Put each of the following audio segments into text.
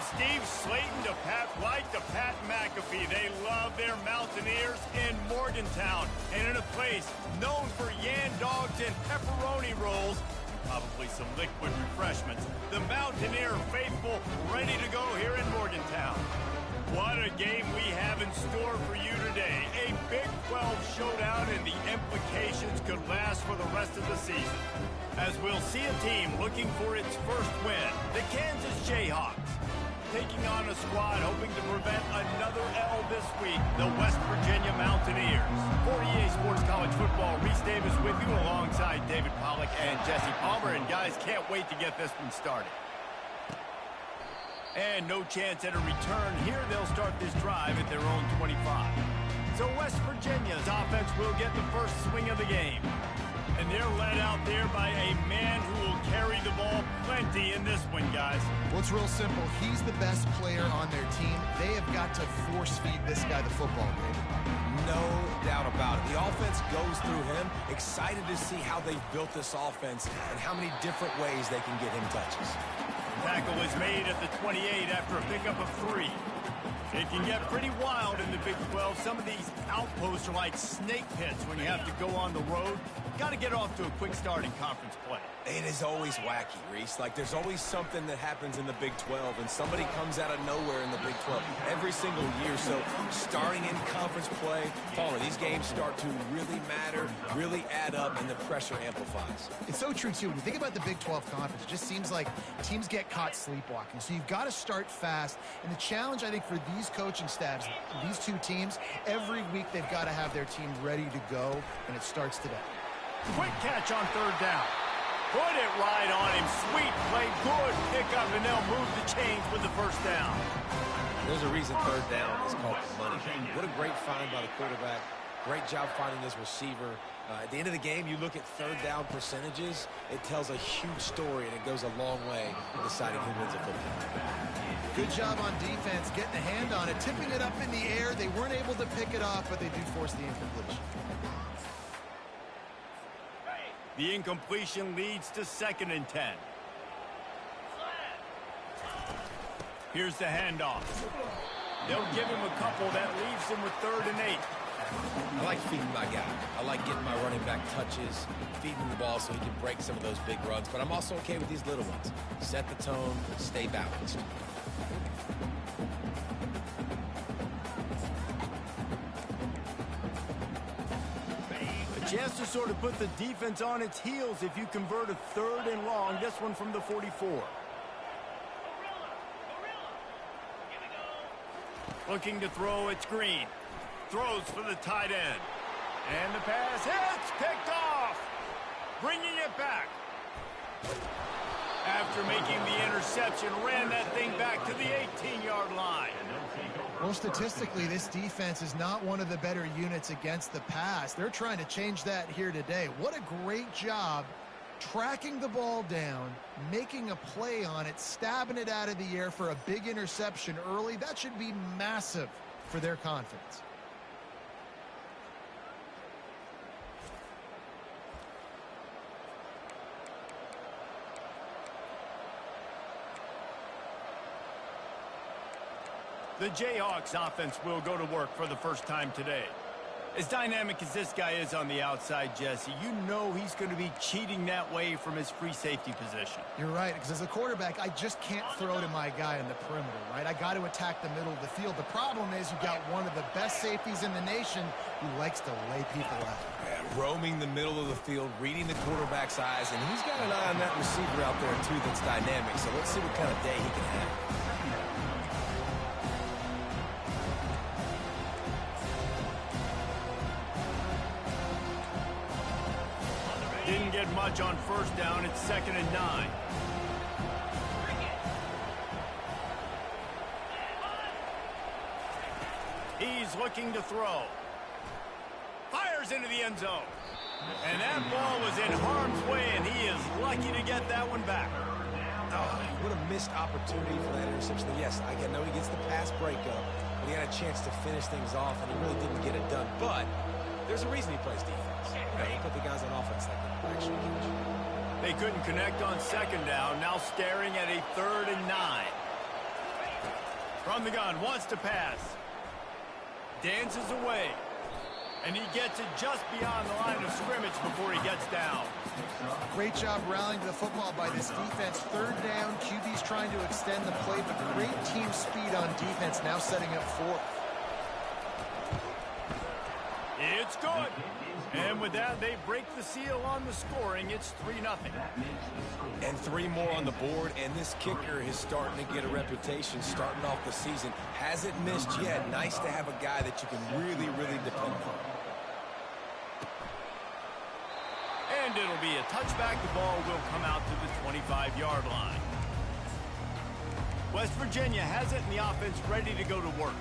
Steve Slayton to Pat White to Pat McAfee. They love their Mountaineers in Morgantown. And in a place known for Yan dogs and pepperoni rolls, probably some liquid refreshments, the Mountaineer faithful ready to go here in Morgantown. What a game we have in store for you today. A Big 12 showdown, and the implications could last for the rest of the season. As we'll see a team looking for its first win, the Kansas Jayhawks, taking on a squad hoping to prevent another L this week, the West Virginia Mountaineers. For EA Sports College Football, Reese Davis with you alongside David Pollack and Jesse Palmer. And guys, can't wait to get this one started. And no chance at a return here. They'll start this drive at their own 25. So West Virginia's offense will get the first swing of the game. And they're led out there by a man who will carry the ball plenty in this one, guys. Well, it's real simple. He's the best player on their team. They have got to force-feed this guy the football, David. No doubt about it. The offense goes through him. Excited to see how they've built this offense and how many different ways they can get him touches. Tackle is made at the 28 after a pickup of 3. It can get pretty wild in the Big 12. Some of these outposts are like snake pits when you have to go on the road. Got to get off to a quick start in conference play. It is always wacky, Reese. Like, there's always something that happens in the Big 12, and somebody comes out of nowhere in the Big 12 every single year. So starting in conference play, Palmer, these games start to really matter, really add up, and the pressure amplifies. It's so true, too. When you think about the Big 12 conference, it just seems like teams get caught sleepwalking. So you've got to start fast. And the challenge, I think, for these coaching staffs, these two teams, every week they've got to have their team ready to go, and it starts today. Quick catch on 3rd down. Put it right on him. Sweet play. Good pickup, and they'll move the chains with the first down. There's a reason 3rd down is called money. What a great find by the quarterback. Great job finding this receiver. At the end of the game, you look at 3rd down percentages. It tells a huge story, and it goes a long way in deciding who wins a football. Good job on defense, getting a hand on it, tipping it up in the air. They weren't able to pick it off, but they do force the incompletion. The incompletion leads to 2nd and 10. Here's the handoff. They'll give him a couple. That leaves him with 3rd and 8. I like feeding my guy. I like getting my running back touches, feeding the ball so he can break some of those big runs. But I'm also okay with these little ones. Set the tone, stay balanced. Chance to sort of put the defense on its heels if you convert a 3rd and long. This one from the 44. Looking to throw, it's Green. Throws for the tight end. And the pass hits, picked off. Bringing it back. After making the interception, ran that thing back to the 18-yard line. Well, statistically, this defense is not one of the better units against the pass. They're trying to change that here today. What a great job tracking the ball down, making a play on it, stabbing it out of the air for a big interception early. That should be massive for their confidence. The Jayhawks offense will go to work for the first time today. As dynamic as this guy is on the outside, Jesse, you know he's going to be cheating that way from his free safety position. You're right, because as a quarterback, I just can't throw to my guy in the perimeter, right? I got to attack the middle of the field. The problem is you've got one of the best safeties in the nation who likes to lay people out. Yeah, roaming the middle of the field, reading the quarterback's eyes, and he's got an eye on that receiver out there, too, that's dynamic. So let's see what kind of day he can have. Didn't get much on 1st down. It's 2nd and 9. He's looking to throw. Fires into the end zone. And that ball was in harm's way, and he is lucky to get that one back. Oh, what a missed opportunity for that interception. Yes, I know he gets the pass breakup, but he had a chance to finish things off, and he really didn't get it done. But there's a reason he plays defense. He put the guys on offense like that. Actually huge. They couldn't connect on 2nd down. Now staring at a 3rd and 9. From the gun, wants to pass. Dances away. And he gets it just beyond the line of scrimmage before he gets down. Great job rallying to the football by this defense. Third down, QB's trying to extend the play, but great team speed on defense, now setting up fourth. It's good. And with that, they break the seal on the scoring. It's 3-0. And 3 more on the board, and this kicker is starting to get a reputation starting off the season. Hasn't missed yet. Nice to have a guy that you can really, really depend on. And it'll be a touchback. The ball will come out to the 25-yard line. West Virginia has it, and the offense ready to go to work.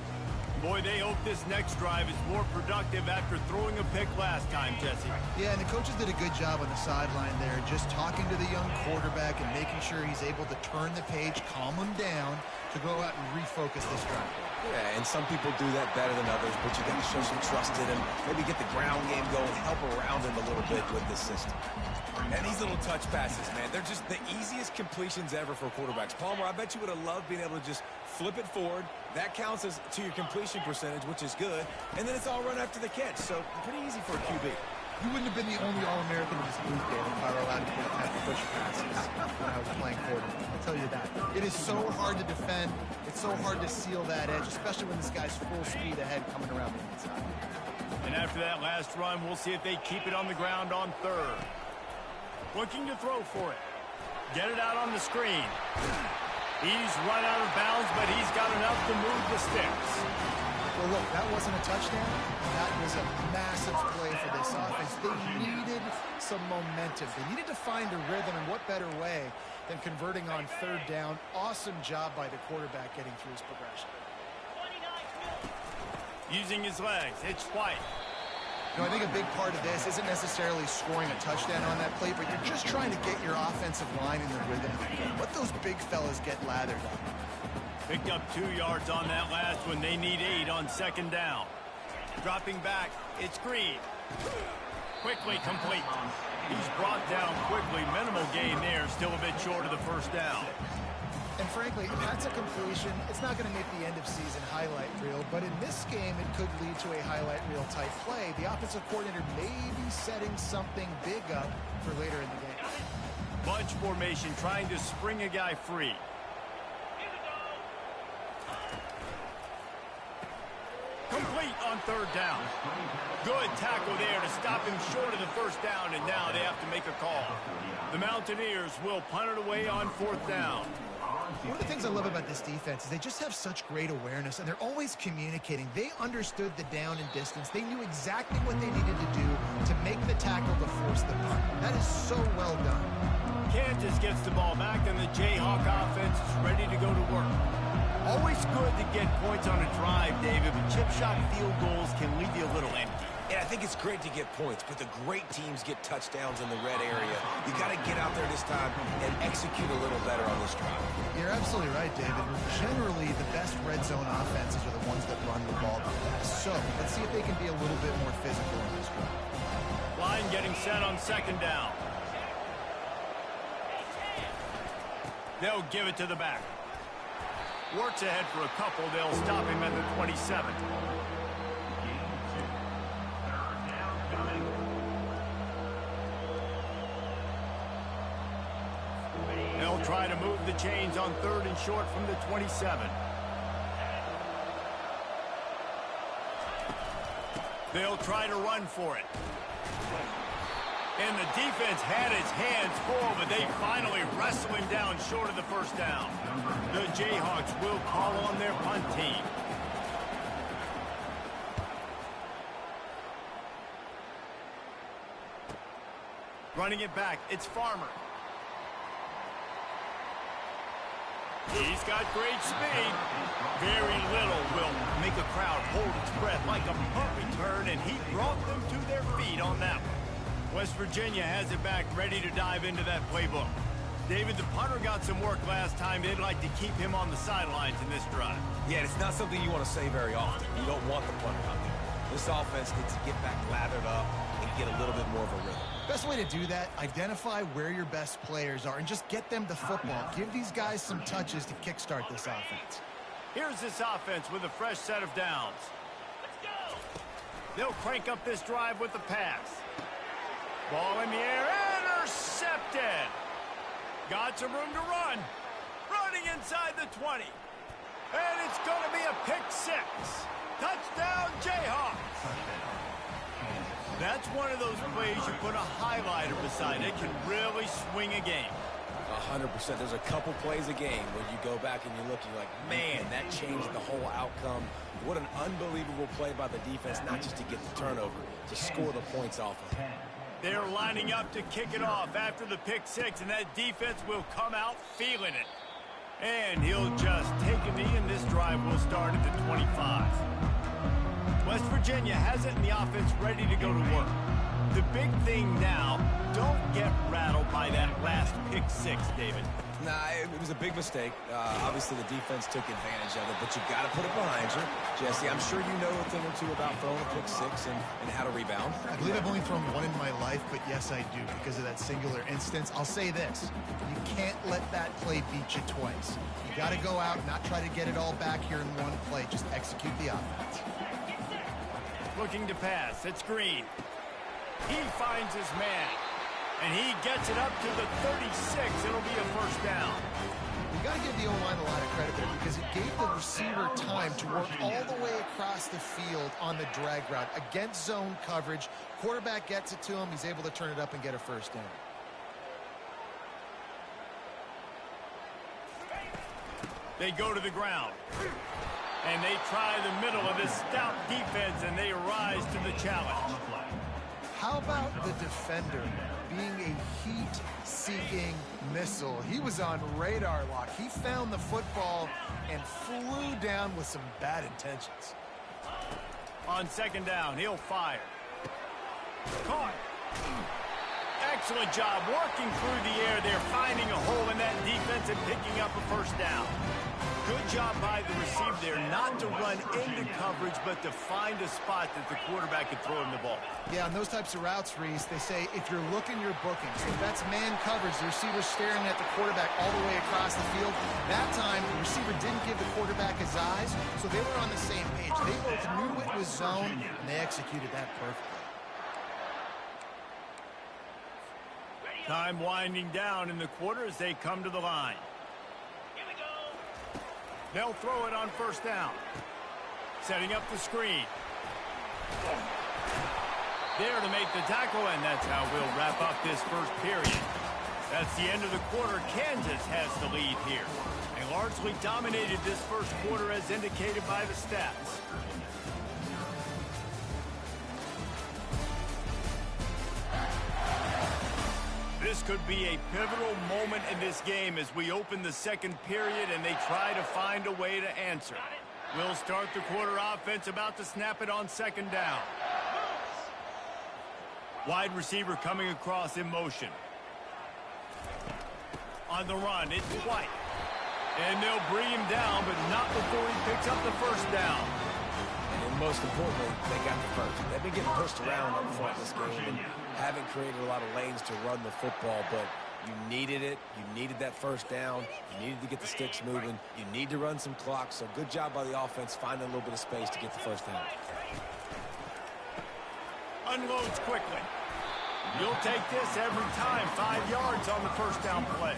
Boy, they hope this next drive is more productive after throwing a pick last time, Jesse. Yeah, and the coaches did a good job on the sideline there, just talking to the young quarterback and making sure he's able to turn the page, calm him down to go out and refocus this drive. Yeah, and some people do that better than others, but you got to show some trust in him, maybe get the ground game going, help around him a little bit with this system. And these little touch passes, man, they're just the easiest completions ever for quarterbacks. Palmer, I bet you would have loved being able to just flip it forward. That counts as to your completion percentage, which is good. And then it's all run after the catch, so pretty easy for a QB. You wouldn't have been the only All-American in this booth, David, if I were allowed to get that push passes when I was playing quarterback. I'll tell you that. It is so hard to defend. It's so hard to seal that edge, especially when this guy's full speed ahead coming around the inside. And after that last run, we'll see if they keep it on the ground on third. Looking to throw for it. Get it out on the screen. He's run out of bounds, but he's got enough to move the sticks. Well, look, that wasn't a touchdown. That was a massive play for this offense. They needed some momentum. They needed to find a rhythm, and what better way than converting on third down. Awesome job by the quarterback getting through his progression. Using his legs, it's White. You know, I think a big part of this isn't necessarily scoring a touchdown on that play, but you're just trying to get your offensive line in the rhythm of the game. Let those big fellas get lathered up. Picked up 2 yards on that last one. They need 8 on second down. Dropping back, it's Green. Quickly complete. He's brought down quickly. Minimal gain there, still a bit short of the first down. And frankly, if that's a completion, it's not going to make the end-of-season highlight reel, but in this game, it could lead to a highlight reel type play. The offensive coordinator may be setting something big up for later in the game. Bunch formation, trying to spring a guy free. Complete on third down. Good tackle there to stop him short of the first down, and now they have to make a call. The Mountaineers will punt it away on fourth down. One of the things I love about this defense is they just have such great awareness, and they're always communicating. They understood the down and distance. They knew exactly what they needed to do to make the tackle to force the punt. That is so well done. Kansas gets the ball back, and the Jayhawk offense is ready to go to work. Always good to get points on a drive, David, but chip shot field goals can leave you a little empty. Yeah, I think it's great to get points, but the great teams get touchdowns in the red area. You got to get out there this time and execute a little better on this drive. You're absolutely right, David. Generally, the best red zone offenses are the ones that run the ball the best. So let's see if they can be a little bit more physical in this drive. Line getting set on second down. They'll give it to the back. Works ahead for a couple. They'll stop him at the 27. They'll try to move the chains on third and short from the 27. They'll try to run for it. And the defense had its hands full, but they finally wrestle him down short of the first down. The Jayhawks will call on their punt team. Running it back, it's Farmer. He's got great speed. Very little will make a crowd hold its breath like a punt return, and he brought them to their feet on that one. West Virginia has it back, ready to dive into that playbook. David, the punter got some work last time. They'd like to keep him on the sidelines in this drive. Yeah, it's not something you want to say very often. You don't want the punter out there. This offense needs to get back lathered up and get a little bit more of a rhythm. Best way to do that, identify where your best players are and just get them the football. Give these guys some touches to kickstart this offense. Here's this offense with a fresh set of downs. They'll crank up this drive with the pass. Ball in the air, intercepted. Got some room to run. Running inside the 20. And it's going to be a pick six. Touchdown, Jayhawks. That's one of those plays you put a highlighter beside it. Can really swing a game. 100%. There's a couple plays a game where you go back and you look and you're like, man, that changed the whole outcome. What an unbelievable play by the defense, not just to get the turnover, to score the points off of it. They're lining up to kick it off after the pick six, and that defense will come out feeling it. And he'll just take a knee, and this drive will start at the 25. West Virginia has it in the offense ready to go to work. The big thing now, don't get rattled by that last pick six, David. Nah, it was a big mistake. Obviously, the defense took advantage of it, but you got to put it behind you. Jesse, I'm sure you know a thing or two about throwing a pick six and how to rebound. I believe I've only thrown one in my life, but yes, I do, because of that singular instance. I'll say this. You can't let that play beat you twice. You got to go out and not try to get it all back here in one play. Just execute the offense. Looking to pass. It's Green. He finds his man. And he gets it up to the 36. It'll be a first down. You got to give the O-line a lot of credit there because it gave the receiver time to work all the way across the field on the drag route against zone coverage. Quarterback gets it to him. He's able to turn it up and get a first down. They go to the ground. And they try the middle of this stout defense, and they rise to the challenge. How about the defender being a heat-seeking missile? He was on radar lock. He found the football and flew down with some bad intentions. On second down, he'll fire. Caught. Excellent job working through the air there, finding a hole in that defense and picking up a first down. Good job by the receiver there, not to run into coverage, but to find a spot that the quarterback could throw him the ball. Yeah, on those types of routes, Reese, they say if you're looking, you're booking. So if that's man coverage, the receiver's staring at the quarterback all the way across the field. That time, the receiver didn't give the quarterback his eyes, so they were on the same page. They both knew it was zone, and they executed that perfectly. Time winding down in the quarter as they come to the line. They'll throw it on first down. Setting up the screen. There to make the tackle, and that's how we'll wrap up this first period. That's the end of the quarter. Kansas has the lead here. They largely dominated this first quarter as indicated by the stats. This could be a pivotal moment in this game as we open the second period and they try to find a way to answer. We'll start the quarter offense, about to snap it on second down. Wide receiver coming across in motion. On the run, it's White. And they'll bring him down, but not before he picks up the first down. And most importantly, they got the first. They've been getting pushed around up front this game and haven't created a lot of lanes to run the football, but you needed it. You needed that first down. You needed to get the sticks moving. You need to run some clock, so good job by the offense finding a little bit of space to get the first down. Unloads quickly. You'll take this every time. 5 yards on the first down play.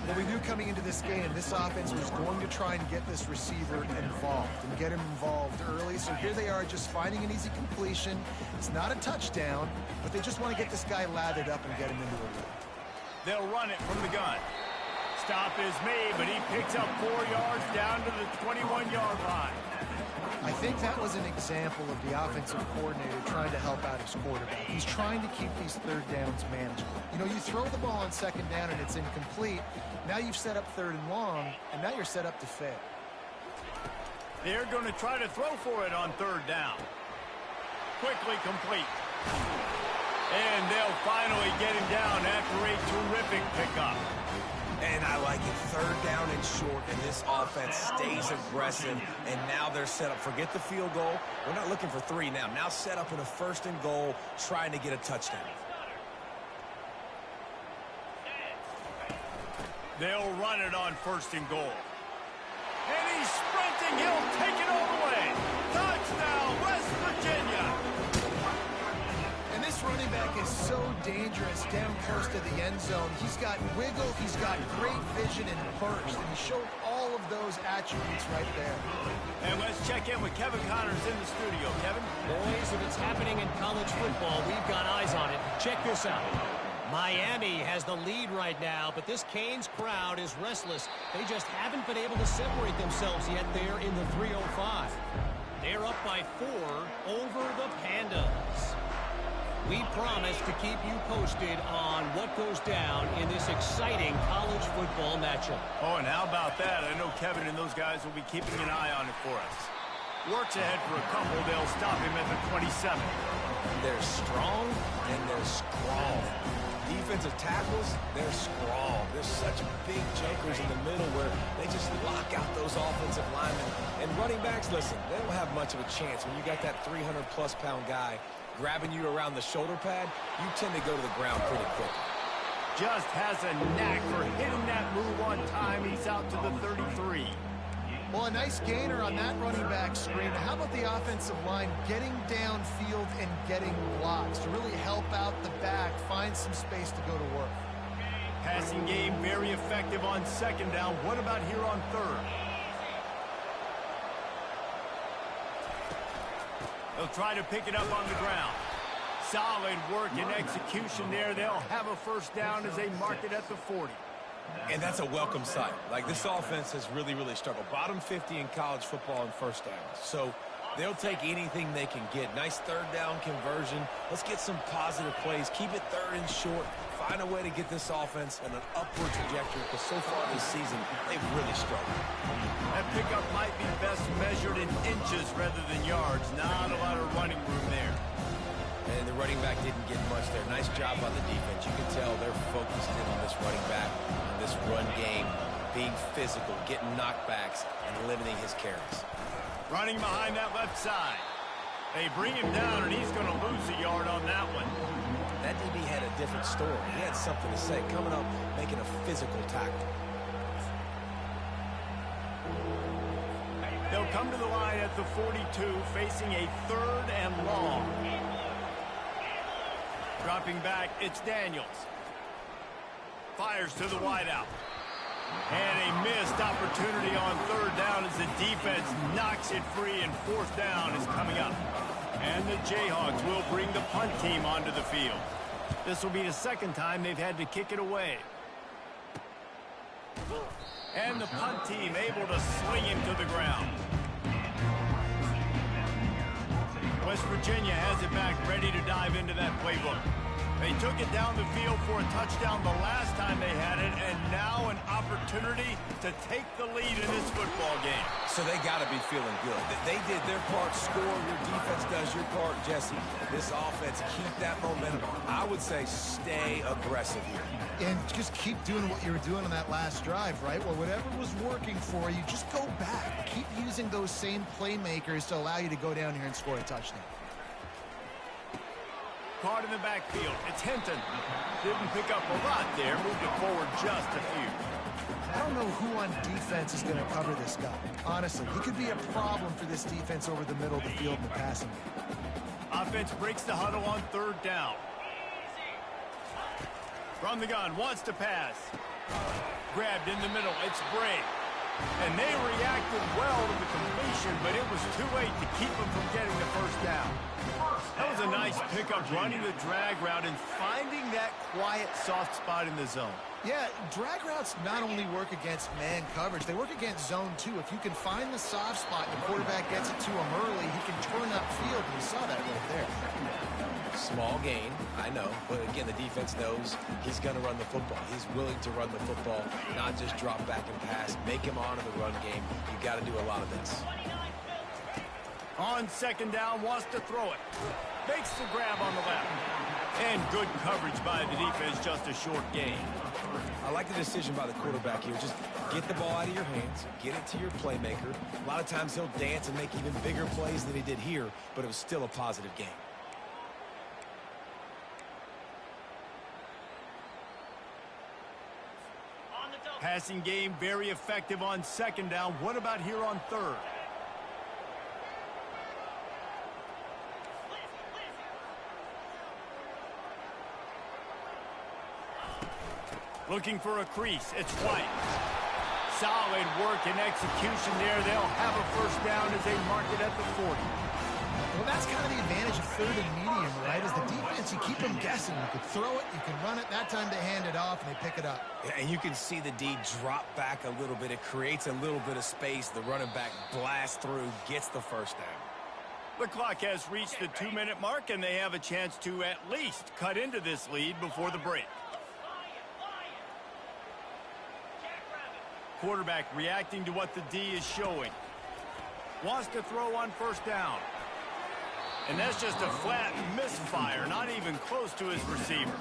Well, we knew coming into this game, this offense was going to try and get this receiver involved and get him involved early. So here they are just finding an easy completion. It's not a touchdown, but they just want to get this guy lathered up and get him into a rhythm. They'll run it from the gun. Stop is made, but he picks up 4 yards down to the 21-yard line. I think that was an example of the offensive coordinator trying to help out his quarterback. He's trying to keep these third downs manageable. You know, you throw the ball on second down and it's incomplete. Now you've set up third and long, and now you're set up to fail. They're going to try to throw for it on third down. Quickly complete. And they'll finally get him down after a terrific pickup. And I like it. Third down and short, and this offense stays aggressive. And now they're set up. Forget the field goal. We're not looking for 3 now. Now set up in a first and goal, trying to get a touchdown. They'll run it on first and goal. And he he's sprinting. He'll take it all the way. Touchdown, West Virginia. And this running back is so dangerous down close to the end zone. He's got wiggle, he's got great vision and burst, and he showed all of those attributes right there. And let's check in with Kevin Connors in the studio. Kevin? Boys, if it's happening in college football, we've got eyes on it. Check this out. Miami has the lead right now, but this Canes crowd is restless. They just haven't been able to separate themselves yet there in the 305. They're up by 4 over the Pandas. We promise to keep you posted on what goes down in this exciting college football matchup. Oh, and how about that? I know Kevin and those guys will be keeping an eye on it for us. Works ahead for a couple. They'll stop him at the 27. They're strong and they're scrawl. Defensive tackles, they're scrawl. There's such big jokers in the middle where they just lock out those offensive linemen. And running backs, listen, they don't have much of a chance when you got that 300-plus pound guy grabbing you around the shoulder pad. You tend to go to the ground pretty quick. Just has a knack for hitting that move on time. He's out to the 33. Well, a nice gainer on that running back screen. How about the offensive line getting downfield and getting blocks to really help out the back, find some space to go to work? Passing game very effective on second down. What about here on third? They'll try to pick it up on the ground. Solid work and execution there. They'll have a first down as they mark it at the 40. And that's a welcome sight. Like, this offense has really, really struggled. Bottom 50 in college football in first downs. So they'll take anything they can get. Nice third down conversion. Let's get some positive plays. Keep it third and short. Find a way to get this offense on an upward trajectory, because so far this season, they've really struggled. That pickup might be best measured in inches rather than yards. Not a lot of running room there. And the running back didn't get much there. Nice job by the defense. You can tell they're focused in on this running back, on this run game, being physical, getting knockbacks, and limiting his carries. Running behind that left side. They bring him down, and he's going to lose a yard on that one. That DB had a different story. He had something to say, coming up, making a physical tackle. They'll come to the line at the 42, facing a third and long. Dropping back, it's Daniels. Fires to the wideout. And a missed opportunity on third down as the defense knocks it free, and fourth down is coming up. And the Jayhawks will bring the punt team onto the field. This will be the second time they've had to kick it away. And the punt team able to sling him to the ground. West Virginia has it back, ready to dive into that playbook. They took it down the field for a touchdown the last time they had it, and now an opportunity to take the lead in this football game. So they got to be feeling good. They did their part, score. Your defense does your part, Jesse. This offense, keep that momentum. I would say stay aggressive here. And just keep doing what you were doing on that last drive, right? Well, whatever was working for you, just go back. Keep using those same playmakers to allow you to go down here and score a touchdown. Caught in the backfield. It's Hinton. Didn't pick up a lot there. Moved it forward just a few. I don't know who on defense is going to cover this guy. Honestly, he could be a problem for this defense over the middle of the field in the passing game. Offense breaks the huddle on third down. From the gun, wants to pass. Grabbed in the middle. It's Bray. And they reacted well to the completion, but it was too late to keep them from getting the first down. That was a nice pickup, running the drag route and finding that quiet, soft spot in the zone. Yeah, drag routes not only work against man coverage, they work against zone too. If you can find the soft spot and the quarterback gets it to him early, he can turn upfield, and you saw that right there. Small gain, I know, but again, the defense knows he's going to run the football. He's willing to run the football, not just drop back and pass, make him honor the run game. You got to do a lot of this. On second down, wants to throw it. Makes the grab on the left. And good coverage by the defense, just a short gain. I like the decision by the quarterback here. Just get the ball out of your hands, get it to your playmaker. A lot of times he'll dance and make even bigger plays than he did here, but it was still a positive game. Passing game very effective on second down. What about here on third? Looking for a crease. It's White. Solid work and execution there. They'll have a first down as they mark it at the 40. Well, that's kind of the advantage of third and medium, right? As the defense, you keep them guessing. You can throw it, you can run it. That time they hand it off, and they pick it up. Yeah, and you can see the D drop back a little bit. It creates a little bit of space. The running back blasts through, gets the first down. The clock has reached the 2-minute mark, and they have a chance to at least cut into this lead before the break. Quarterback reacting to what the D is showing. Wants to throw on first down. And that's just a flat misfire, not even close to his receiver.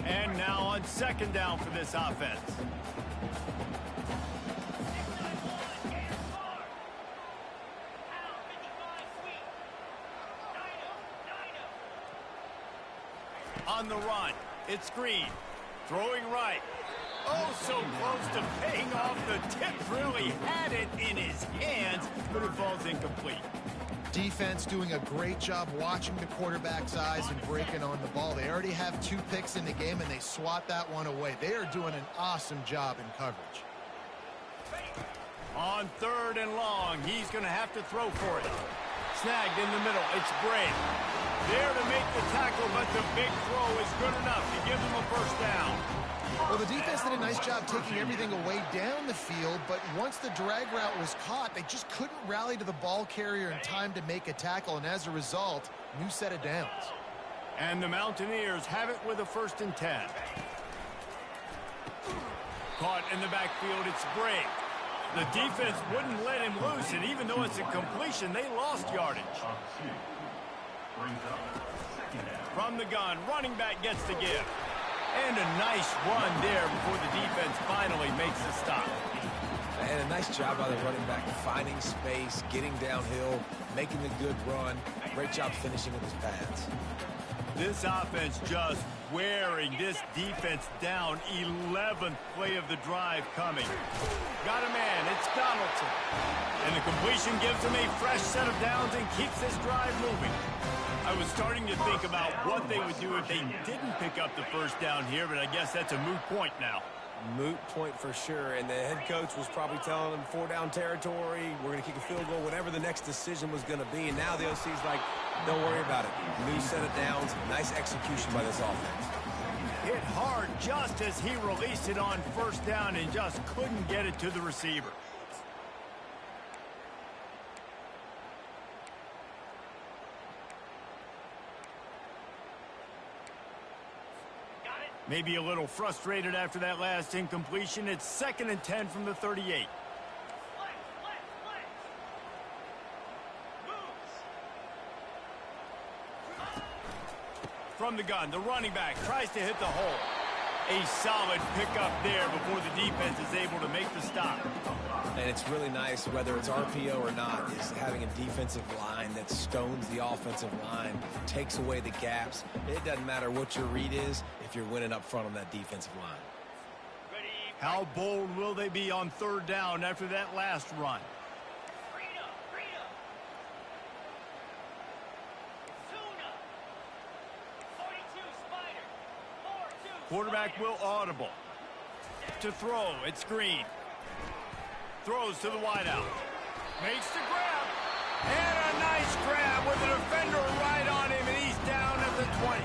And now on second down for this offense. On the run, it's Green. Throwing right. Oh, so close to paying off the tip drill. He had it in his hands, but it falls incomplete. Defense doing a great job watching the quarterback's eyes and breaking on the ball. They already have 2 picks in the game, and they swat that one away. They are doing an awesome job in coverage. On third and long, he's going to have to throw for it. Snagged in the middle. It's Bray. There to make the tackle, but the big throw is good enough to give them a first down. Well, the defense did a nice job taking everything away down the field, but once the drag route was caught, they just couldn't rally to the ball carrier in time to make a tackle, and as a result, new set of downs. And the Mountaineers have it with a 1st and 10. Caught in the backfield, it's Bray. The defense wouldn't let him loose, and even though it's a completion, they lost yardage. From the gun, running back gets the give. And a nice run there before the defense finally makes the stop. And a nice job by the running back, finding space, getting downhill, making a good run. Great job finishing with his pads. This offense just wearing this defense down. 11th play of the drive coming. Got a man, it's Donaldson. And the completion gives them a fresh set of downs and keeps this drive moving. I was starting to think about what they would do if they didn't pick up the first down here, but I guess that's a moot point now. Moot point for sure, and the head coach was probably telling them 4-down territory, we're going to kick a field goal, whatever the next decision was going to be, and now the OC's like, don't worry about it. New set of downs, nice execution by this offense. Hit hard just as he released it on first down and just couldn't get it to the receiver. Maybe a little frustrated after that last incompletion. It's 2nd and 10 from the 38. From the gun, the running back tries to hit the hole. A solid pickup there before the defense is able to make the stop. And it's really nice, whether it's RPO or not, is having a defensive line that stones the offensive line, takes away the gaps. It doesn't matter what your read is if you're winning up front on that defensive line. How bold will they be on third down after that last run? Quarterback will audible. To throw, it's Green. Throws to the wideout. Makes the grab. And a nice grab with the defender right on him, and he's down at the 20.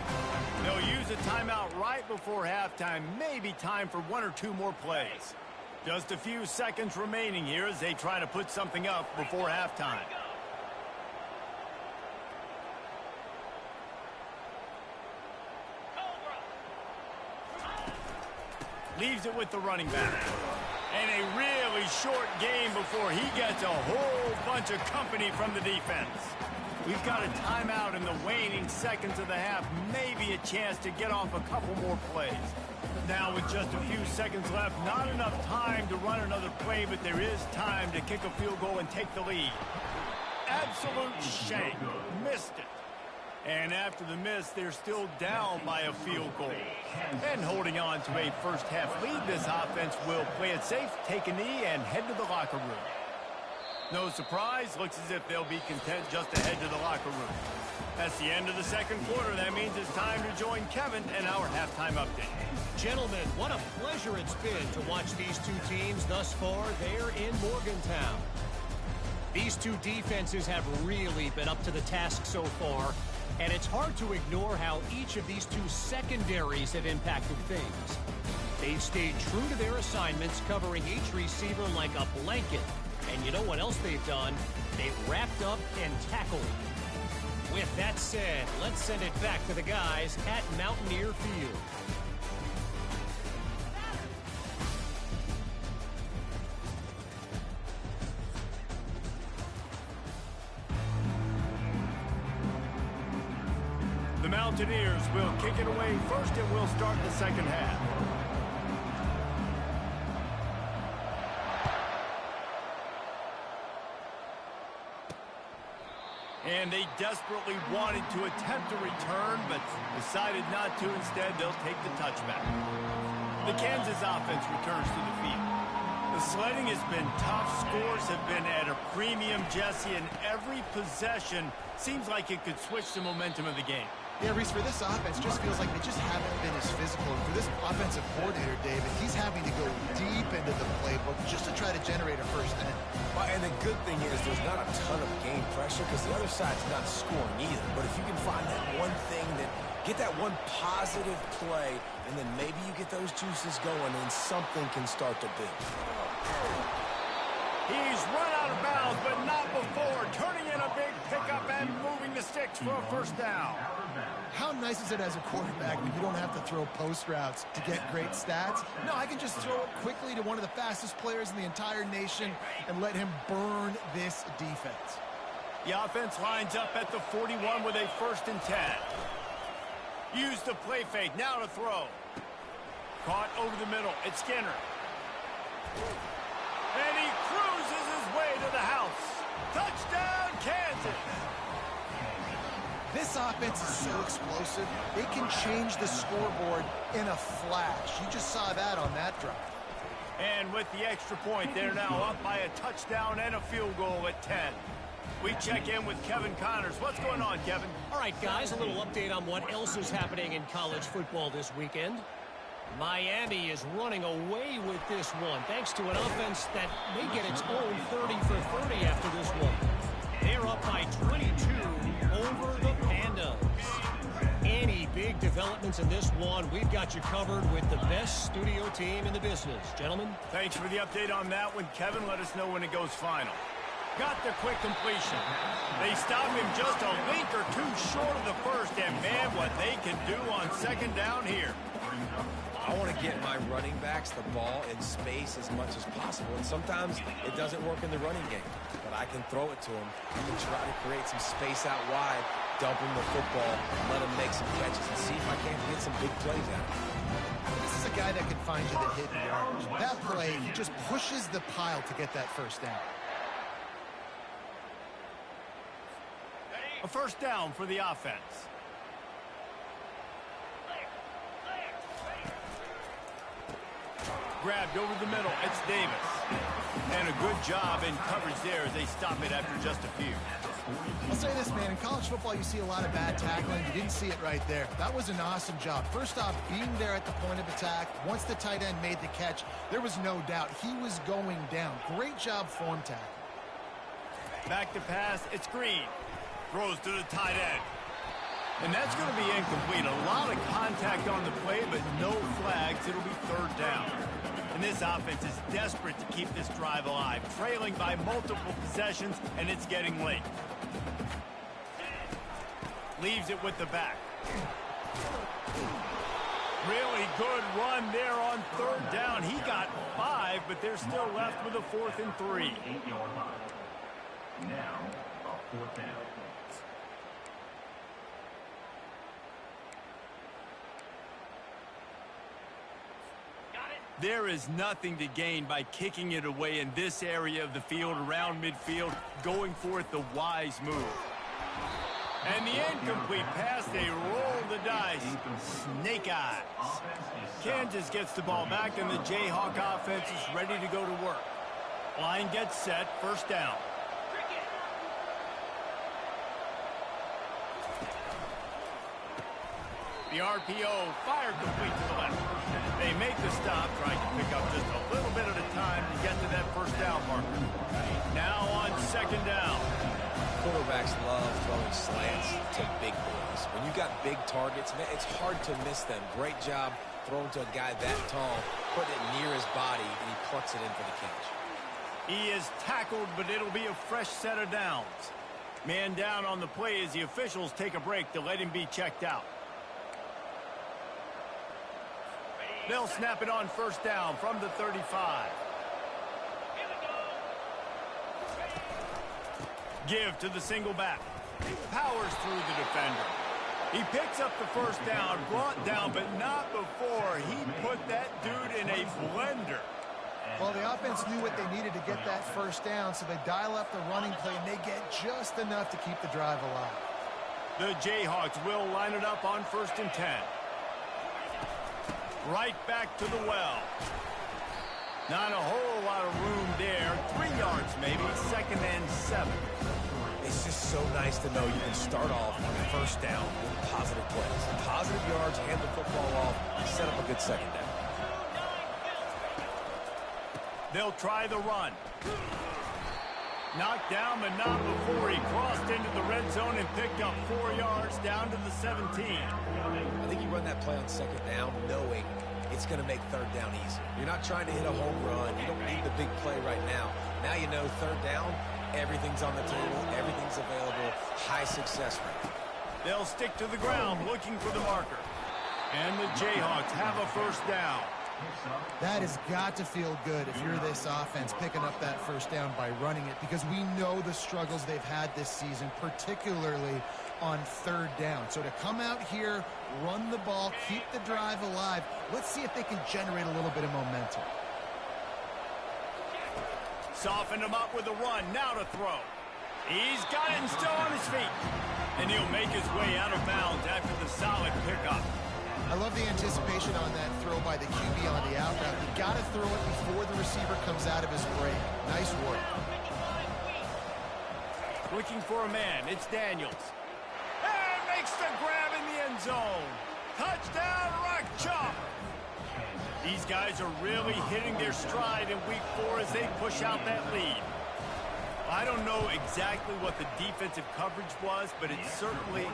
They'll use a timeout right before halftime. Maybe time for 1 or 2 more plays. Just a few seconds remaining here as they try to put something up before halftime. Leaves it with the running back. And a really short game before he gets a whole bunch of company from the defense. We've got a timeout in the waning seconds of the half. Maybe a chance to get off a couple more plays. Now with just a few seconds left, not enough time to run another play, but there is time to kick a field goal and take the lead. Absolute shank. Missed it. And after the miss, they're still down by a field goal. And holding on to a first-half lead, this offense will play it safe, take a knee, and head to the locker room. No surprise, looks as if they'll be content just to head to the locker room. That's the end of the second quarter. That means it's time to join Kevin and our halftime update. Gentlemen, what a pleasure it's been to watch these two teams thus far there in Morgantown. These two defenses have really been up to the task so far, and it's hard to ignore how each of these two secondaries have impacted things. They've stayed true to their assignments, covering each receiver like a blanket. And you know what else they've done? They've wrapped up and tackled. With that said, let's send it back to the guys at Mountaineer Field. The Mountaineers will kick it away first, and we'll start the second half. And they desperately wanted to attempt a return, but decided not to. Instead, they'll take the touchback. The Kansas offense returns to the field. The sledding has been tough. Scores have been at a premium, Jesse, and every possession seems like it could switch the momentum of the game. Yeah, Reese, for this offense, just feels like they just haven't been as physical. And for this offensive coordinator, David, he's having to go deep into the playbook just to try to generate a first down. Well, and the good thing is there's not a ton of game pressure because the other side's not scoring either. But if you can find that one thing, that get that one positive play, and then maybe you get those juices going, and something can start to build. He's run out of bounds, but not before. Turning in a big pickup and moving the sticks for a first down. How nice is it as a quarterback when you don't have to throw post routes to get great stats? No, I can just throw it quickly to one of the fastest players in the entire nation and let him burn this defense. The offense lines up at the 41 with a 1st and 10. Use the play fake. Now to throw. Caught over the middle. It's Skinner. And he cruises his way to the house. Touchdown, Kansas. This offense is so explosive, they can change the scoreboard in a flash. You just saw that on that drive. And with the extra point, they're now up by a touchdown and a field goal at 10. We check in with Kevin Connors. What's going on, Kevin? All right, guys, a little update on what else is happening in college football this weekend. Miami is running away with this one, thanks to an offense that may get its own 30 for 30 after this one. They're up by 22 over the Pandas. Any big developments in this one, we've got you covered with the best studio team in the business. Gentlemen? Thanks for the update on that one, Kevin. Let us know when it goes final. Got the quick completion. They stop him just a link or two short of the first, and man, what they can do on second down here. I want to get my running backs the ball in space as much as possible, and sometimes it doesn't work in the running game, but I can throw it to them. I can try to create some space out wide, dump him the football, let him make some catches, and see if I can't get some big plays out of him. This is a guy that can find you the hidden yardage. That play, he just pushes the pile to get that first down. A first down for the offense. Grabbed over the middle. It's Davis. And a good job in coverage there as they stop it after just a few. I'll say this, man. In college football, you see a lot of bad tackling. You didn't see it right there. That was an awesome job. First off, being there at the point of attack. Once the tight end made the catch, there was no doubt he was going down. Great job form tackle. Back to pass. It's Green. Throws to the tight end. And that's going to be incomplete. A lot of contact on the play, but no flags. It'll be third down. And this offense is desperate to keep this drive alive, trailing by multiple possessions, and it's getting late. Leaves it with the back. Really good run there on third down. He got 5, but they're still left with a 4th and 3. Now, a 4th down. There is nothing to gain by kicking it away in this area of the field around midfield, going for it the wise move. And the incomplete pass, they roll the dice. Snake eyes. Kansas gets the ball back, and the Jayhawk offense is ready to go to work. Line gets set, first down. The RPO fire complete to the left. They make the stop, trying to pick up just a little bit at a time to get to that first down marker. Now on second down. Quarterbacks love throwing slants to big boys. When you got big targets, man, it's hard to miss them. Great job throwing to a guy that tall, putting it near his body, and he plucks it in for the catch. He is tackled, but it'll be a fresh set of downs. Man down on the play as the officials take a break to let him be checked out. They'll snap it on first down from the 35. Give to the single back. Powers through the defender. He picks up the first down, brought down, but not before he put that dude in a blender. Well, the offense knew what they needed to get that first down, so they dial up the running play, and they get just enough to keep the drive alive. The Jayhawks will line it up on 1st and 10. Right back to the well. Not a whole lot of room there. 3 yards maybe, 2nd and 7. It's just so nice to know you can start off on first down with positive plays. Positive yards, hand the football off, set up a good second down. They'll try the run. Knocked down, but not before he crossed into the red zone and picked up 4 yards down to the 17. I think you run that play on second down knowing it's going to make third down easy. You're not trying to hit a home run. You don't need the big play right now. Now you know third down, everything's on the table, everything's available, high success rate. They'll stick to the ground looking for the marker. And the Jayhawks have a first down. That has got to feel good if you're this offense picking up that first down by running it, because we know the struggles they've had this season, particularly on third down. So to come out here, run the ball, keep the drive alive, let's see if they can generate a little bit of momentum. Soften him up with a run, now to throw. He's got it and still on his feet. And he'll make his way out of bounds after the solid pickup. I love the anticipation on that throw by the QB on the out route. You got to throw it before the receiver comes out of his break. Nice work. Looking for a man, it's Daniels. And makes the grab in the end zone. Touchdown, Rock Chalk. These guys are really hitting their stride in week 4 as they push out that lead. I don't know exactly what the defensive coverage was, but it certainly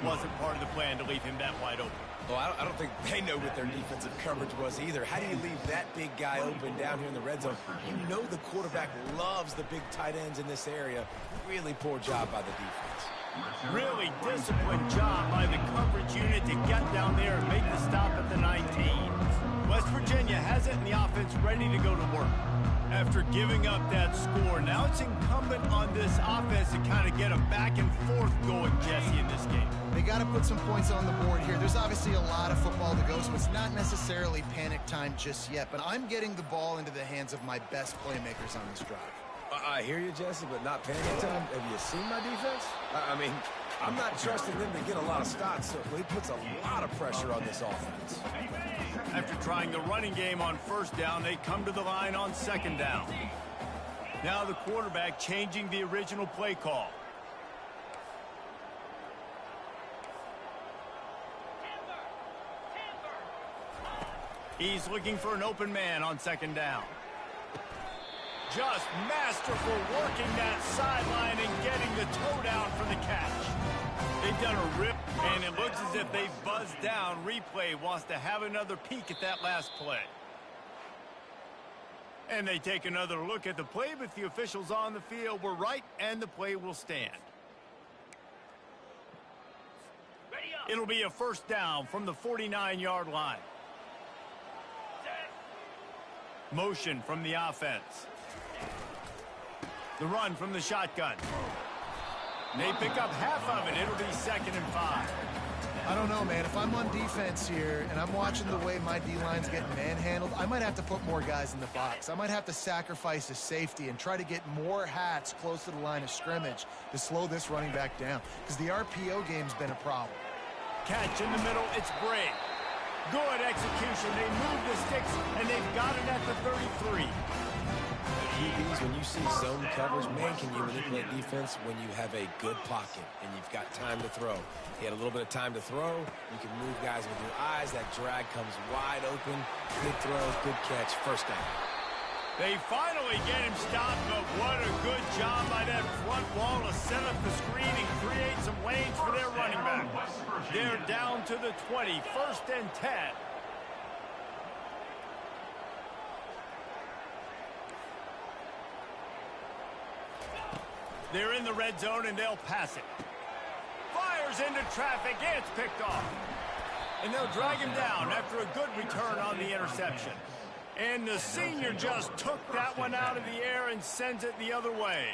wasn't part of the plan to leave him that wide open. Well, I don't think they know what their defensive coverage was either. How do you leave that big guy open down here in the red zone? You know the quarterback loves the big tight ends in this area. Really poor job by the defense. Really disciplined job by the coverage unit to get down there and make the stop at the 19. West Virginia has it, and the offense ready to go to work. After giving up that score, now it's incumbent on this offense to kind of get a back and forth going, Jesse, in this game. They got to put some points on the board here. There's obviously a lot of football to go, so it's not necessarily panic time just yet, but I'm getting the ball into the hands of my best playmakers on this drive. I hear you, Jesse, but not panic time. Have you seen my defense? I mean, I'm not trusting them to get a lot of stops, so it puts a lot of pressure on this offense. After trying the running game on first down, they come to the line on second down. Now the quarterback changing the original play call. He's looking for an open man on second down. Just masterful working that sideline and getting the toe down for the catch. They've done a rip, and it looks as if they've buzzed down. Replay wants to have another peek at that last play. And they take another look at the play, but the officials on the field were right, and the play will stand. It'll be a first down from the 49-yard line. Motion from the offense. The run from the shotgun. They pick up half of it. It'll be 2nd and 5. I don't know, man. If I'm on defense here and I'm watching the way my D-line's getting manhandled, I might have to put more guys in the box. I might have to sacrifice a safety and try to get more hats close to the line of scrimmage to slow this running back down, because the RPO game's been a problem. Catch in the middle, it's Bray. Good execution. They move the sticks, and they've got it at the 33. DBs, when you see zone coverage, man, can you manipulate defense when you have a good pocket and you've got time to throw. He had a little bit of time to throw. You can move guys with your eyes. That drag comes wide open. Good throws, good catch, first down. They finally get him stopped, but what a good job by that front wall to set up the screen and create some lanes for their running back. They're down to the 20, 1st and 10. They're in the red zone, and they'll pass it. Fires into traffic, and it's picked off. And they'll drag him down after a good return on the interception. And the senior just took that one out of the air and sends it the other way.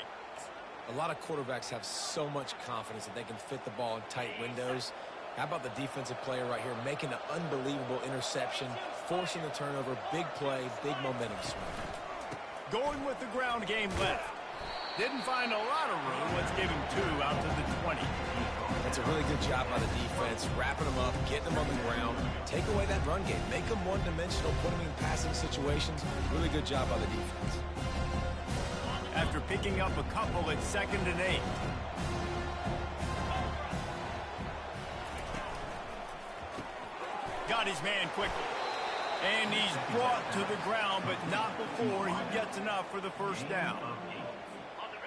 A lot of quarterbacks have so much confidence that they can fit the ball in tight windows. How about the defensive player right here making an unbelievable interception, forcing the turnover, big play, big momentum swing. Going with the ground game left. Didn't find a lot of room. Let's give him 2 out to the 20. That's a really good job by the defense, wrapping them up, getting them on the ground. Take away that run game. Make them one-dimensional, put them in passing situations. Really good job by the defense. After picking up a couple, it's 2nd and 8. Got his man quickly. And he's brought to the ground, but not before he gets enough for the first down.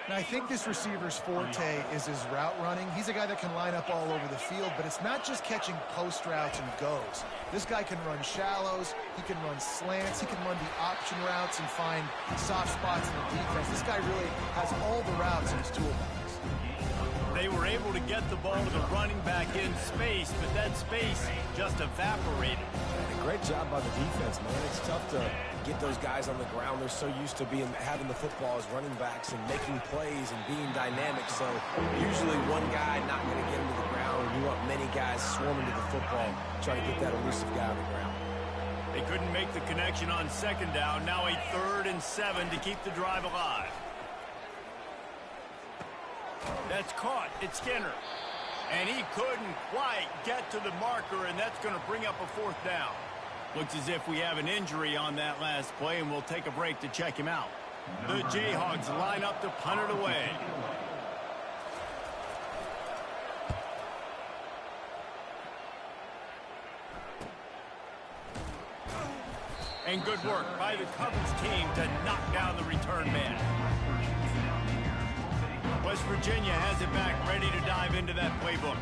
And I think this receiver's forte is his route running. He's a guy that can line up all over the field, but it's not just catching post routes and goes. This guy can run shallows, he can run slants, he can run the option routes and find soft spots in the defense. This guy really has all the routes in his toolbox. They were able to get the ball to the running back in space, but that space just evaporated. Great job by the defense, man. It's tough to get those guys on the ground. They're so used to having the football as running backs and making plays and being dynamic. So usually one guy not going to get him to the ground. You want many guys swarming to the football, trying to get that elusive guy on the ground. They couldn't make the connection on 2nd down. Now a 3rd and 7 to keep the drive alive. That's caught. It's Skinner. And he couldn't quite get to the marker, and that's going to bring up a 4th down. Looks as if we have an injury on that last play, and we'll take a break to check him out. The Jayhawks line up to punt it away. And good work by the coverage team to knock down the return man. West Virginia has it back, ready to dive into that playbook.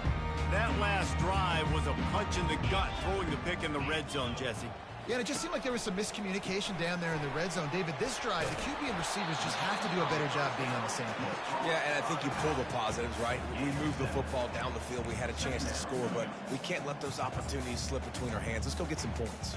That last drive was a punch in the gut, throwing the pick in the red zone, Jesse. Yeah, and it just seemed like there was some miscommunication down there in the red zone. David, this drive, the QB and receivers just have to do a better job being on the same page. Yeah, and I think you pull the positives, right? We moved the football down the field. We had a chance to score, but we can't let those opportunities slip between our hands. Let's go get some points.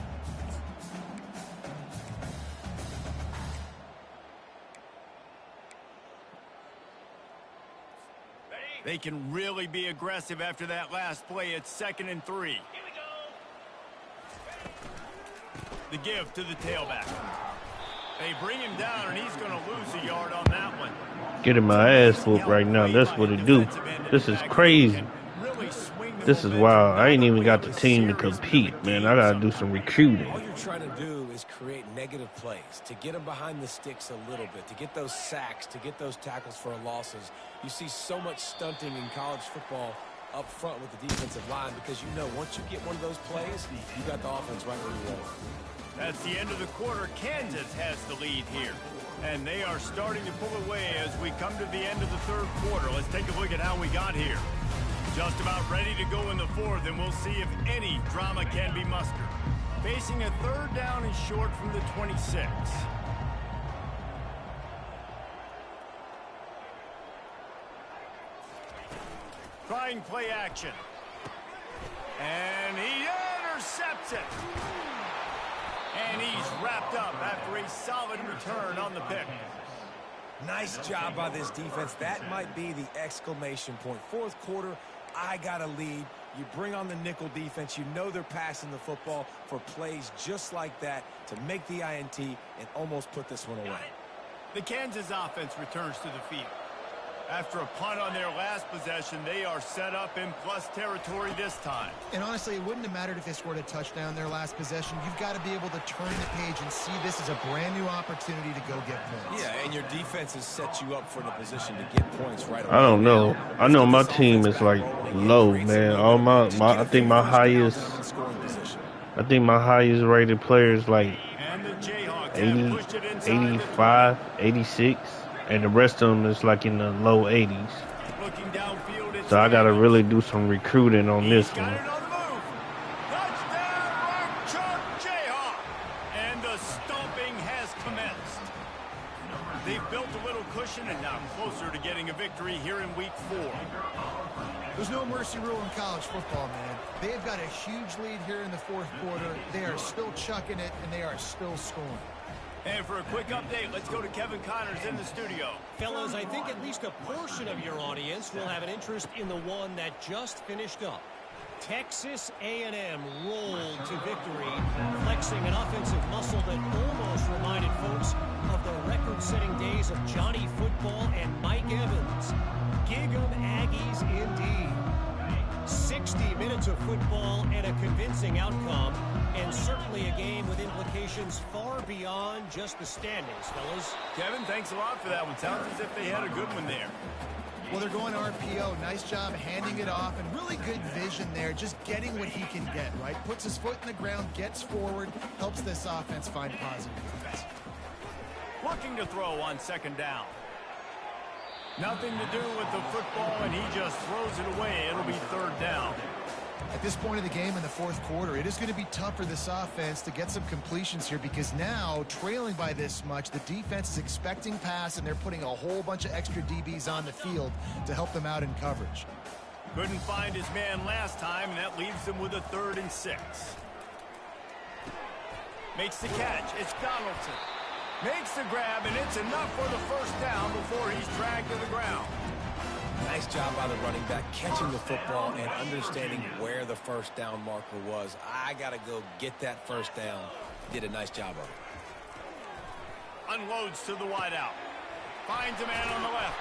They can really be aggressive after that last play. It's 2nd and 3. The give to the tailback. They bring him down, and he's going to lose a yard on that one. Getting my ass whooped right now. That's what it do. This is crazy. This is wild. I ain't even got the team to compete, man. I got to do some recruiting. All you're trying to do is create negative plays, to get them behind the sticks a little bit, to get those sacks, to get those tackles for losses. You see so much stunting in college football up front with the defensive line because you know once you get one of those plays, you got the offense right where you want it. That's the end of the quarter. Kansas has the lead here. And they are starting to pull away as we come to the end of the 3rd quarter. Let's take a look at how we got here. Just about ready to go in the 4th, and we'll see if any drama can be mustered. Facing a 3rd down and short from the 26. Trying play action. And he intercepts it. And he's wrapped up after a solid return on the pick. Nice job by this defense. That might be the exclamation point. 4th quarter, I got a lead. You bring on the nickel defense. You know they're passing the football for plays just like that to make the INT and almost put this one away. The Kansas offense returns to the field. After a punt on their last possession, they are set up in plus territory this time. And honestly, it wouldn't have mattered if they scored a touchdown their last possession. You've got to be able to turn the page and see this as a brand new opportunity to go get points. Yeah, and your defense has set you up for the position to get points right away. I don't know. I know my team is like low, man. I think my highest rated player is like 80, 85, 86. And the rest of them is like in the low 80s. So I got to really do some recruiting on this one. Touchdown, Jayhawk! And the stomping has commenced. They've built a little cushion and now closer to getting a victory here in week 4. There's no mercy rule in college football, man. They've got a huge lead here in the fourth quarter. They are still chucking it, and they are still scoring. And for a quick update, let's go to Kevin Connors in the studio. Fellas, I think at least a portion of your audience will have an interest in the one that just finished up. Texas A&M rolled to victory, flexing an offensive muscle that almost reminded folks of the record-setting days of Johnny Football and Mike Evans. Gig 'em Aggies indeed. 60 minutes of football and a convincing outcome, and certainly a game with implications far beyond just the standings, fellas. Kevin, thanks a lot for that one. Sounds as if they had a good one there. Well, they're going RPO. Nice job handing it off, and really good vision there, just getting what he can get, right? Puts his foot in the ground, gets forward, helps this offense find positive points. Looking to throw on second down. Nothing to do with the football, and he just throws it away. It'll be third down. At this point of the game in the fourth quarter, it is going to be tough for this offense to get some completions here because now, trailing by this much, the defense is expecting pass, and they're putting a whole bunch of extra DBs on the field to help them out in coverage. Couldn't find his man last time, and that leaves them with a 3rd and 6. Makes the catch. It's Donaldson. Makes the grab, and it's enough for the first down before he's dragged to the ground. Nice job by the running back, catching the football and understanding where the first down marker was. I got to go get that first down. Did a nice job of it. Unloads to the wideout. Finds a man on the left.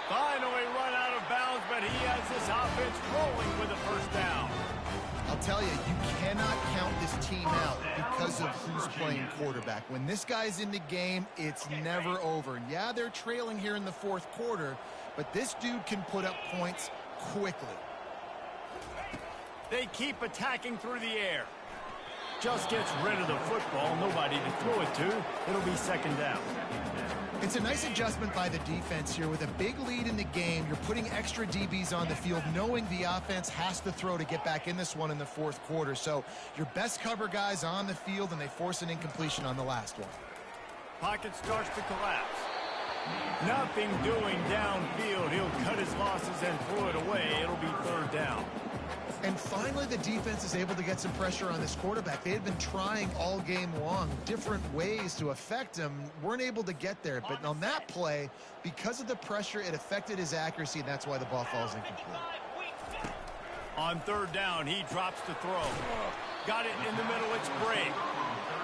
Finally run out of bounds, but he has this offense rolling with a first down. I'll tell you, you cannot count this team out because of who's playing quarterback. When this guy's in the game, it's never over. And yeah, they're trailing here in the fourth quarter, but this dude can put up points quickly. They keep attacking through the air. Just gets rid of the football. Nobody to throw it to. It'll be second down. It's a nice adjustment by the defense here. With a big lead in the game, you're putting extra DBs on the field, knowing the offense has to throw to get back in this one in the fourth quarter. So your best cover guys on the field, and they force an incompletion on the last one. Pocket starts to collapse. Nothing doing downfield. He'll cut his losses and throw it away. It'll be third down. And finally, the defense is able to get some pressure on this quarterback. They had been trying all game long different ways to affect him. Weren't able to get there. But on that play, because of the pressure, it affected his accuracy, and that's why the ball falls incomplete. On third down, he drops to throw. Got it in the middle. It's Brake.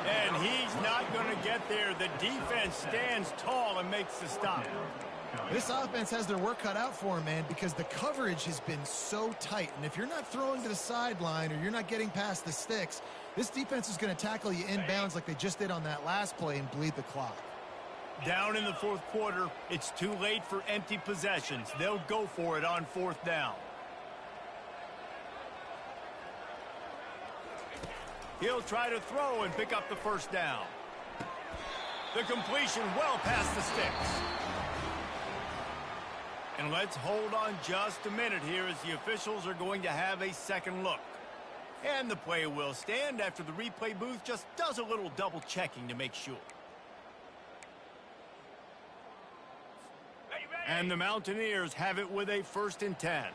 And he's not going to get there. The defense stands tall and makes the stop. This offense has their work cut out for him, man, because the coverage has been so tight. And if you're not throwing to the sideline or you're not getting past the sticks, this defense is going to tackle you inbounds like they just did on that last play and bleed the clock. Down in the fourth quarter, it's too late for empty possessions. They'll go for it on fourth down. He'll try to throw and pick up the first down. The completion well past the sticks. And let's hold on just a minute here as the officials are going to have a second look. And the play will stand after the replay booth just does a little double checking to make sure. And the Mountaineers have it with a 1st and 10.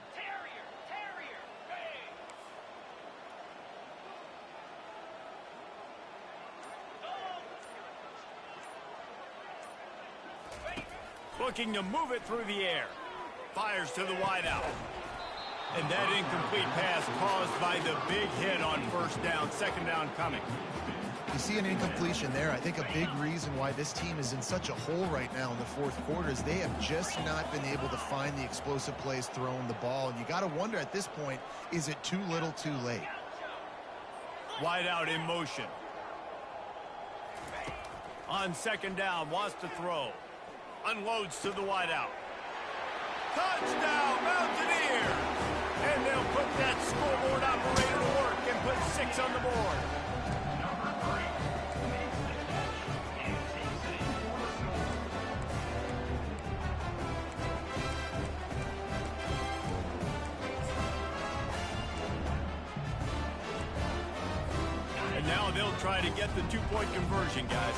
Looking to move it through the air. Fires to the wideout. And that incomplete pass caused by the big hit on first down, second down coming. You see an incompletion there. I think a big reason why this team is in such a hole right now in the fourth quarter is they have just not been able to find the explosive plays throwing the ball. And you got to wonder at this point, is it too little too late? Wide out in motion. On second down, wants to throw. Unloads to the wide out. Touchdown, Mountaineers! And they'll put that scoreboard operator to work and put 6 on the board. And now they'll try to get the 2-point conversion, guys.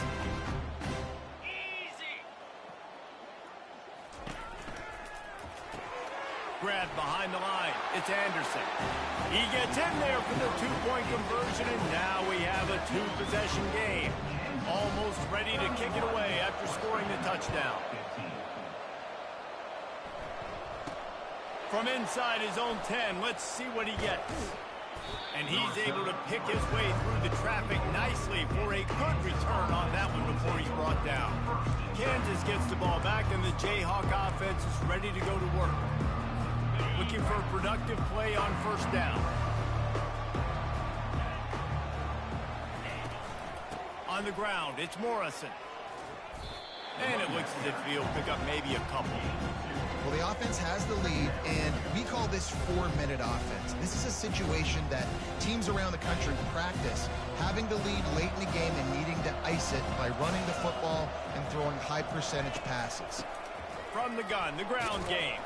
Grab behind the line. It's Anderson. He gets in there for the 2-point conversion, and now we have a 2-possession game. Almost ready to kick it away after scoring the touchdown. From inside his own 10, let's see what he gets. And he's able to pick his way through the traffic nicely for a good return on that one before he's brought down. Kansas gets the ball back, and the Jayhawk offense is ready to go to work. Looking for a productive play on first down. On the ground, it's Morrison. And it looks as if he'll pick up maybe a couple. Well, the offense has the lead, and we call this 4-minute offense. This is a situation that teams around the country practice, having the lead late in the game and needing to ice it by running the football and throwing high-percentage passes. From the gun, the ground game.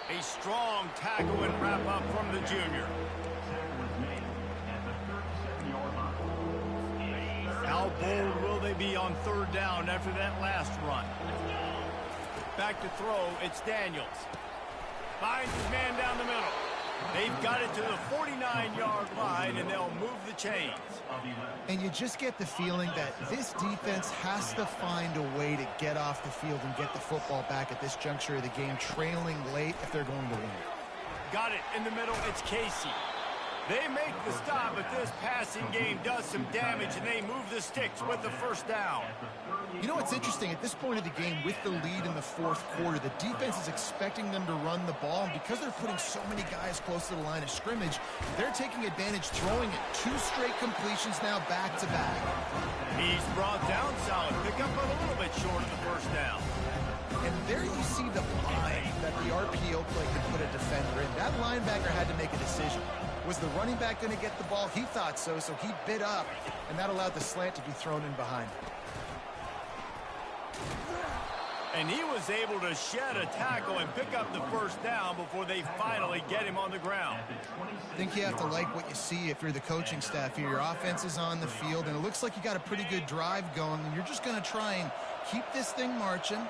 A strong tackle and wrap-up from the junior. How bold will they be on third down after that last run? Back to throw, it's Daniels. Finds his man down the middle. They've got it to the 49-yard line, and they'll move the chains. And you just get the feeling that this defense has to find a way to get off the field and get the football back at this juncture of the game, trailing late if they're going to win. Got it in the middle, it's Casey. They make the stop, but this passing game does some damage, and they move the sticks with the first down. You know what's interesting? At this point of the game, with the lead in the fourth quarter, the defense is expecting them to run the ball, and because they're putting so many guys close to the line of scrimmage, they're taking advantage, throwing it 2 straight completions now back-to-back. He's brought down solid pickup, but a little bit short of the first down. And there you see the bind that the RPO play can put a defender in. That linebacker had to make a decision. Was the running back going to get the ball? He thought so, so he bit up, and that allowed the slant to be thrown in behind him. And he was able to shed a tackle and pick up the first down before they finally get him on the ground. I think you have to like what you see if you're the coaching staff here. Your offense is on the field, and it looks like you got a pretty good drive going, and you're just going to try and keep this thing marching,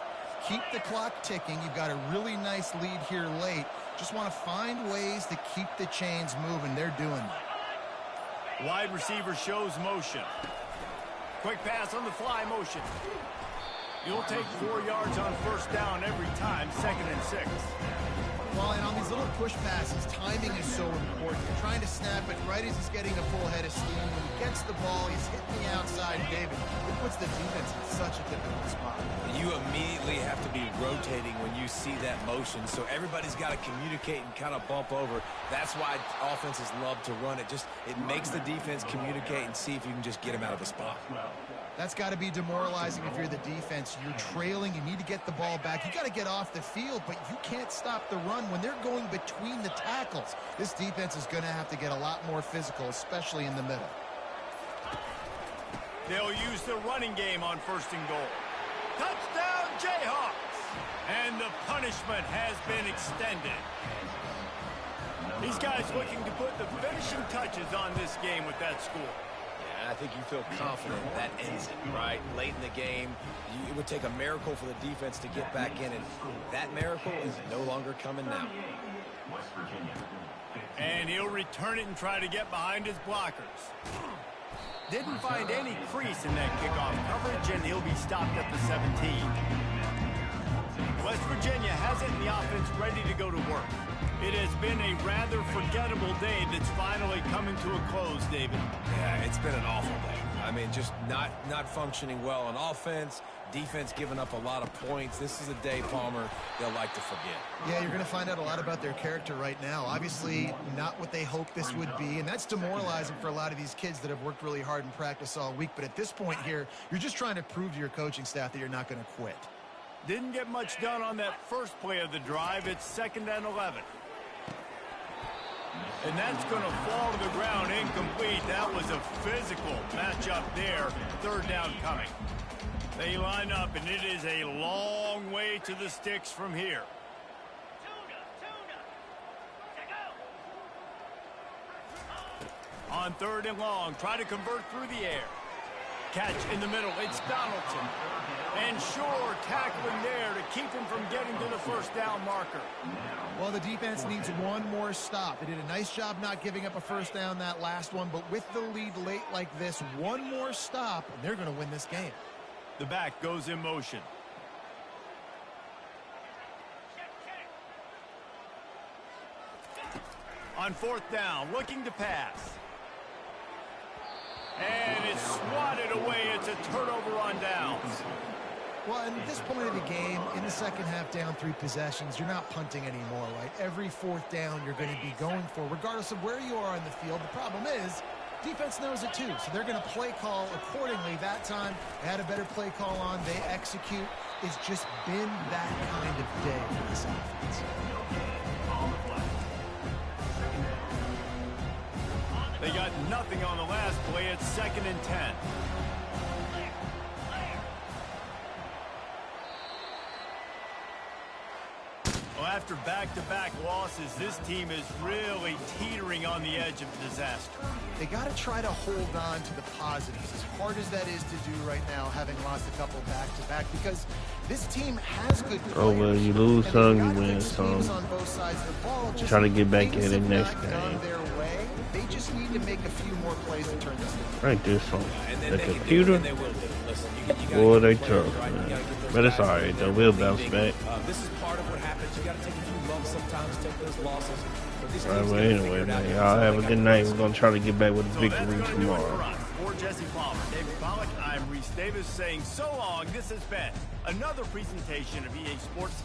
keep the clock ticking. You've got a really nice lead here late. Just want to find ways to keep the chains moving. They're doing that. Wide receiver shows motion. Quick pass on the fly motion. You'll take 4 yards on first down every time, 2nd and 6. Well, and on these little push passes, timing is so important. You're trying to snap it right as he's getting a full head of steam. When he gets the ball, he's hitting the outside. David, it puts the defense in such a difficult spot. You immediately have to be rotating when you see that motion, so everybody's got to communicate and kind of bump over. That's why offenses love to run it. It makes the defense communicate and see if you can just get him out of the spot. That's got to be demoralizing if you're the defense. You're trailing. You need to get the ball back. You got to get off the field, but you can't stop the run when they're going between the tackles. This defense is going to have to get a lot more physical, especially in the middle. They'll use the running game on 1st and goal. Touchdown, Jayhawks! And the punishment has been extended. These guys looking to put the finishing touches on this game with that score. I think you feel confident that ends it, right? Late in the game, it would take a miracle for the defense to get back in, and that miracle is no longer coming now. And he'll return it and try to get behind his blockers. Didn't find any crease in that kickoff coverage, and he'll be stopped at the 17. West Virginia has it, and the offense ready to go to work. It has been a rather forgettable day that's finally coming to a close, David. Yeah, it's been an awful day. I mean, just not functioning well on offense, defense giving up a lot of points. This is a day, Palmer, they'll like to forget. Yeah, you're going to find out a lot about their character right now. Obviously, not what they hoped this would be, and that's demoralizing for a lot of these kids that have worked really hard in practice all week. But at this point here, you're just trying to prove to your coaching staff that you're not going to quit. Didn't get much done on that first play of the drive. It's 2nd and 11. And that's going to fall to the ground incomplete. That was a physical matchup there. 3rd down coming. They line up, and it is a long way to the sticks from here. On 3rd and long, try to convert through the air. Catch in the middle. It's Donaldson. And Shore tackling there to keep him from getting to the 1st down marker. Well, the defense needs one more stop. They did a nice job not giving up a 1st down that last one, but with the lead late like this, one more stop, and they're going to win this game. The back goes in motion. On 4th down, looking to pass. And it's swatted away. It's a turnover on downs. Well, at this point of the game, in the second half, down 3 possessions, you're not punting anymore, right? Every 4th down you're going to be going for, regardless of where you are on the field. The problem is, defense knows it too, so they're going to play call accordingly. That time, they had a better play call on. They execute. It's just been that kind of day for this offense. They got nothing on the last play. It's 2nd and 10. Well, after back-to-back losses, this team is really teetering on the edge of disaster. They got to try to hold on to the positives, as hard as that is to do right now, having lost a couple back-to-back, because this team has good players. Oh, well, you lose some, you win some. On both sides of the ball. Try to get back in the next game. They just need to make a few more plays to turn this thing. Right, this one. The computer. Boy, they tough, man. But it's alright, though. We'll bounce back. This is part of what happens. You got to take a few lumps sometimes, take those losses. All right, well, anyway, man, y'all have a good night. We're going to try to get back with a victory tomorrow. For Jesse Palmer, David Pollack, I'm Reese Davis saying so long. This has been another presentation of EA Sports.